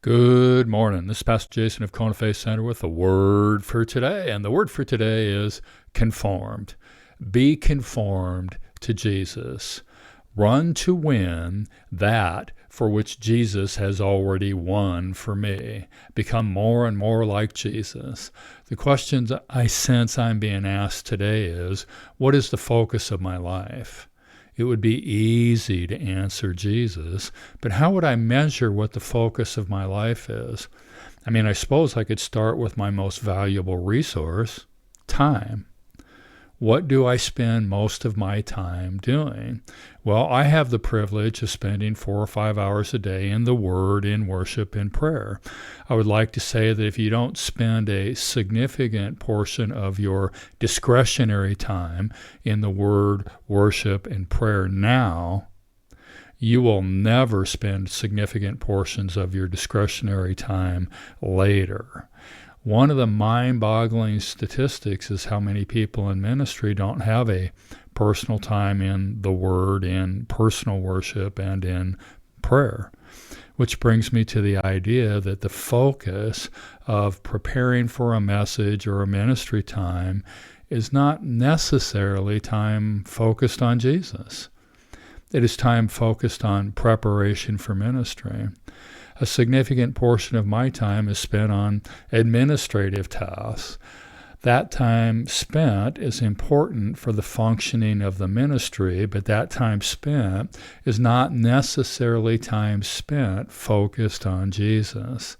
Good morning. This is Pastor Jason of Kona Faith Center with the word for today. And the word for today is conformed. Be conformed to Jesus. Run to win that for which Jesus has already won for me. Become more and more like Jesus. The questions I sense I'm being asked today is, what is the focus of my life? It would be easy to answer Jesus, but how would I measure what the focus of my life is? I suppose I could start with my most valuable resource, time. What do I spend most of my time doing? Well, I have the privilege of spending 4 or 5 hours a day in the Word, in worship, in prayer. I would like to say that if you don't spend a significant portion of your discretionary time in the Word, worship, and prayer now, you will never spend significant portions of your discretionary time later. One of the mind-boggling statistics is how many people in ministry don't have a personal time in the Word, in personal worship, and in prayer. Which brings me to the idea that the focus of preparing for a message or a ministry time is not necessarily time focused on Jesus. It is time focused on preparation for ministry. A significant portion of my time is spent on administrative tasks. That time spent is important for the functioning of the ministry, but that time spent is not necessarily time spent focused on Jesus.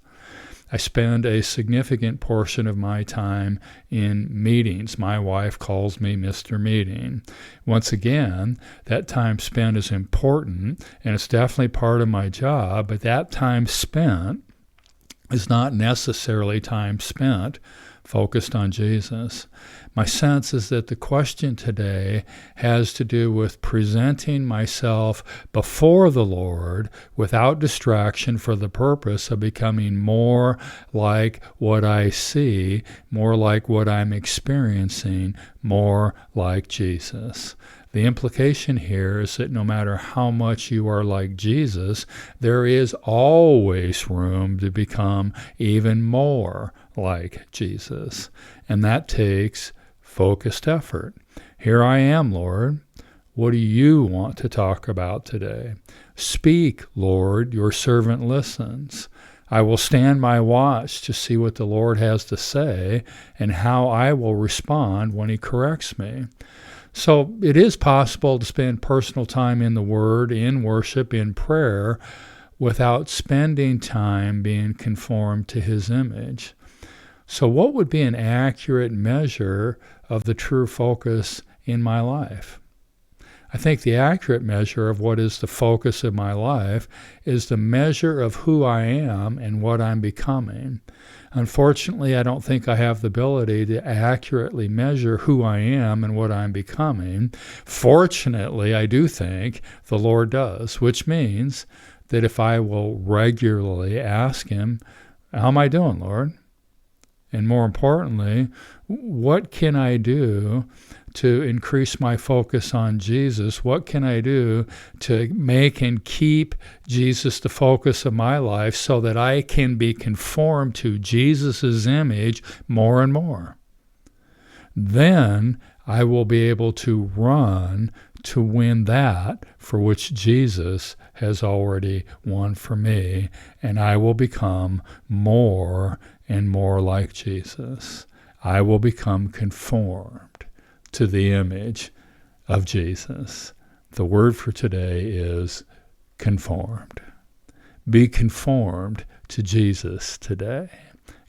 I spend a significant portion of my time in meetings. My wife calls me Mr. Meeting. Once again, that time spent is important, and it's definitely part of my job, but that time spent is not necessarily time spent focused on Jesus. My sense is that the question today has to do with presenting myself before the Lord without distraction for the purpose of becoming more like what I see, more like what I'm experiencing, more like Jesus. The implication here is that no matter how much you are like Jesus, there is always room to become even more like Jesus. And that takes focused effort. Here I am, Lord. What do you want to talk about today? Speak, Lord, your servant listens. I will stand my watch to see what the Lord has to say and how I will respond when he corrects me. So it is possible to spend personal time in the Word, in worship, in prayer, without spending time being conformed to his image. So what would be an accurate measure of the true focus in my life? I think the accurate measure of what is the focus of my life is the measure of who I am and what I'm becoming. Unfortunately, I don't think I have the ability to accurately measure who I am and what I'm becoming. Fortunately, I do think the Lord does, which means that if I will regularly ask him, how am I doing, Lord? And more importantly, what can I do to increase my focus on Jesus? What can I do to make and keep Jesus the focus of my life so that I can be conformed to Jesus' image more and more? Then I will be able to run to win that for which Jesus has already won for me, and I will become more and more like Jesus. I will become conformed to the image of Jesus. The word for today is conformed. Be conformed to Jesus today.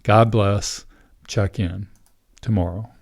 God bless. Check in tomorrow.